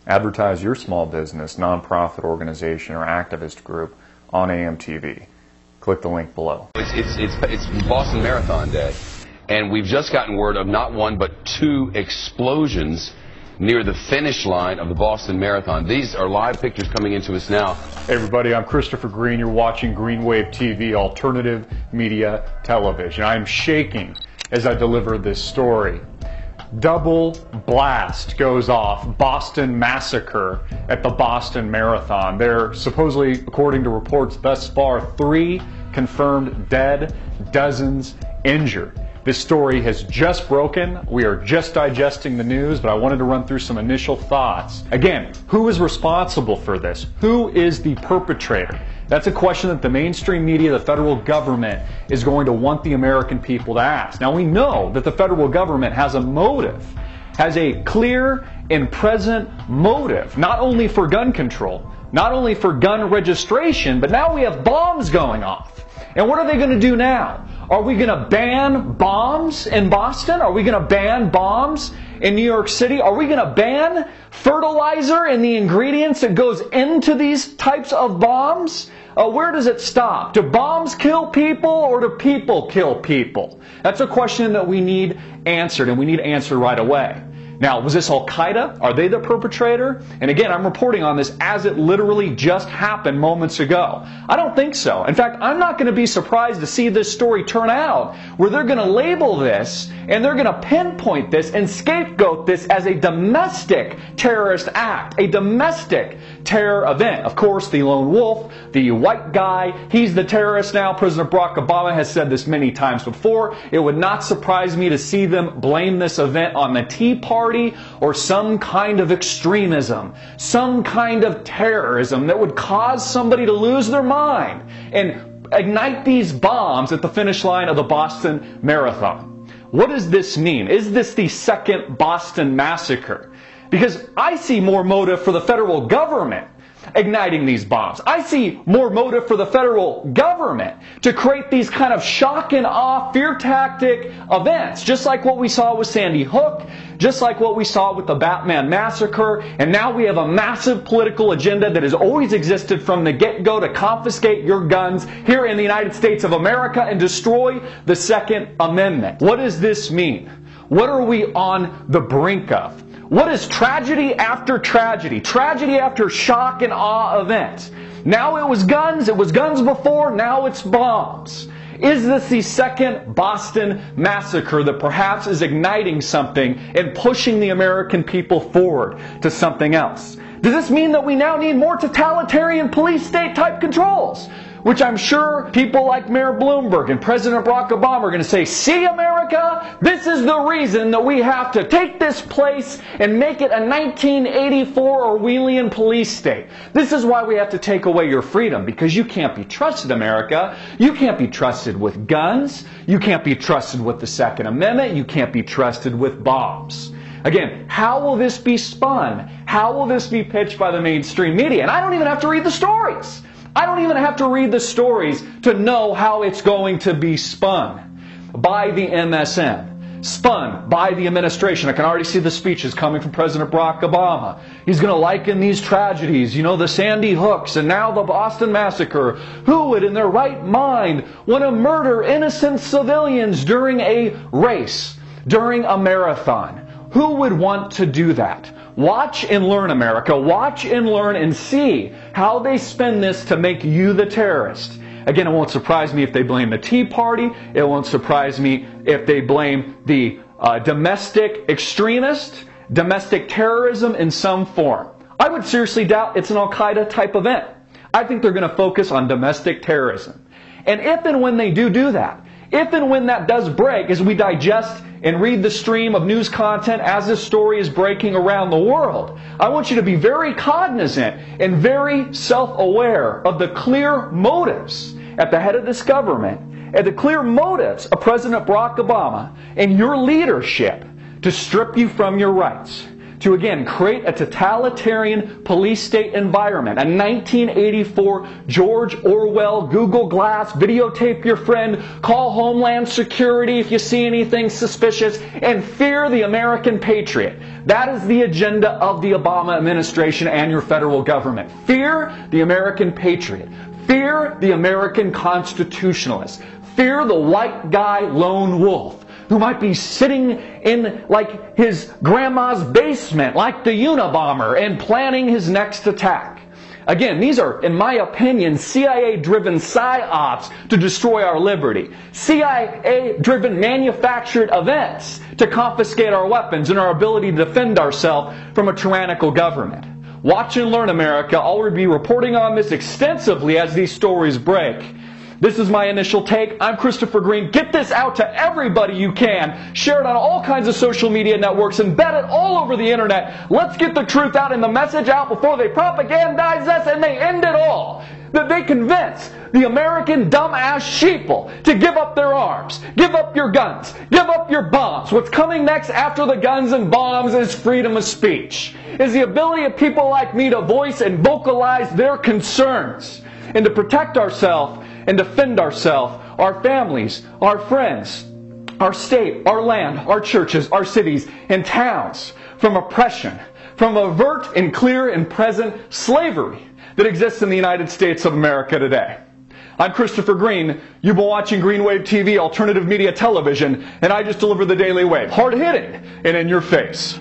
Advertise your small business, nonprofit organization, or activist group on AMTV. Click the link below. It's Boston Marathon Day, and we've just gotten word of not one but two explosions near the finish line of the Boston Marathon. These are live pictures coming into us now. Hey everybody, I'm Christopher Green. You're watching Green Wave TV, alternative media television. I'm shaking as I deliver this story. Double blast goes off, Boston massacre at the Boston Marathon. There supposedly, according to reports thus far, 3 confirmed dead, dozens injured. This story has just broken. We are just digesting the news, but I wanted to run through some initial thoughts. Again, who is responsible for this? Who is the perpetrator? That's a question that the mainstream media, the federal government, is going to want the American people to ask. Now, we know that the federal government has a motive, has a clear and present motive, not only for gun control, not only for gun registration, but now we have bombs going off. And what are they going to do now? Are we going to ban bombs in Boston? Are we going to ban bombs in New York City? Are we going to ban fertilizer and the ingredients that goes into these types of bombs? Where does it stop? Do bombs kill people or do people kill people? That's a question that we need answered, and we need answered right away. Now, was this Al-Qaeda? Are they the perpetrator? And again, I'm reporting on this as it literally just happened moments ago. I don't think so. In fact, I'm not going to be surprised to see this story turn out where they're going to label this and they're going to pinpoint this and scapegoat this as a domestic terrorist act, a domestic terror event. Of course, the lone wolf, the white guy, he's the terrorist now. President Barack Obama has said this many times before. It would not surprise me to see them blame this event on the Tea Party or some kind of extremism, some kind of terrorism that would cause somebody to lose their mind and ignite these bombs at the finish line of the Boston Marathon. What does this mean? Is this the second Boston massacre? Because I see more motive for the federal government igniting these bombs. I see more motive for the federal government to create these kind of shock and awe, fear tactic events, just like what we saw with Sandy Hook, just like what we saw with the Batman massacre, and now we have a massive political agenda that has always existed from the get-go to confiscate your guns here in the United States of America and destroy the Second Amendment. What does this mean? What are we on the brink of? What is tragedy after tragedy? Tragedy after shock and awe event. Now it was guns before, now it's bombs. Is this the second Boston massacre that perhaps is igniting something and pushing the American people forward to something else? Does this mean that we now need more totalitarian police state type controls? Which I'm sure people like Mayor Bloomberg and President Barack Obama are going to say, see America, this is the reason that we have to take this place and make it a 1984 Orwellian police state. This is why we have to take away your freedom, because you can't be trusted, America. You can't be trusted with guns. You can't be trusted with the Second Amendment. You can't be trusted with bombs. Again, how will this be spun? How will this be pitched by the mainstream media? And I don't even have to read the stories. I don't even have to read the stories to know how it's going to be spun by the MSM, spun by the administration. I can already see the speeches coming from President Barack Obama. He's going to liken these tragedies, you know, the Sandy Hooks and now the Boston Massacre. Who would in their right mind want to murder innocent civilians during a race, during a marathon? Who would want to do that? Watch and learn, America. Watch and learn and see how they spend this to make you the terrorist. Again, it won't surprise me if they blame the Tea Party. It won't surprise me if they blame the domestic extremist, domestic terrorism in some form. I would seriously doubt it's an Al-Qaeda type event. I think they're going to focus on domestic terrorism. And if and when they do that, if and when that does break, as we digest and read the stream of news content as this story is breaking around the world, I want you to be very cognizant and very self-aware of the clear motives at the head of this government and the clear motives of President Barack Obama and your leadership to strip you from your rights, to again create a totalitarian police state environment, a 1984 George Orwell, Google Glass, videotape your friend, call Homeland Security if you see anything suspicious, and fear the American patriot. That is the agenda of the Obama administration and your federal government. Fear the American patriot. Fear the American constitutionalist. Fear the white guy lone wolf who might be sitting in like his grandma's basement like the Unabomber and planning his next attack. Again, these are, in my opinion, CIA-driven psyops to destroy our liberty. CIA-driven manufactured events to confiscate our weapons and our ability to defend ourselves from a tyrannical government. Watch and learn, America. I'll be reporting on this extensively as these stories break. This is my initial take. I'm Christopher Green. Get this out to everybody you can. Share it on all kinds of social media networks. Embed it all over the internet. Let's get the truth out and the message out before they propagandize us and they end it all. That they convince the American dumbass sheeple to give up their arms, give up your guns, give up your bombs. What's coming next after the guns and bombs is freedom of speech. Is the ability of people like me to voice and vocalize their concerns and to protect ourselves and defend ourselves, our families, our friends, our state, our land, our churches, our cities, and towns from oppression, from overt and clear and present slavery that exists in the United States of America today. I'm Christopher Green. You've been watching Green Wave TV, alternative media television, and I just deliver the Daily Wave. Hard-hitting and in your face.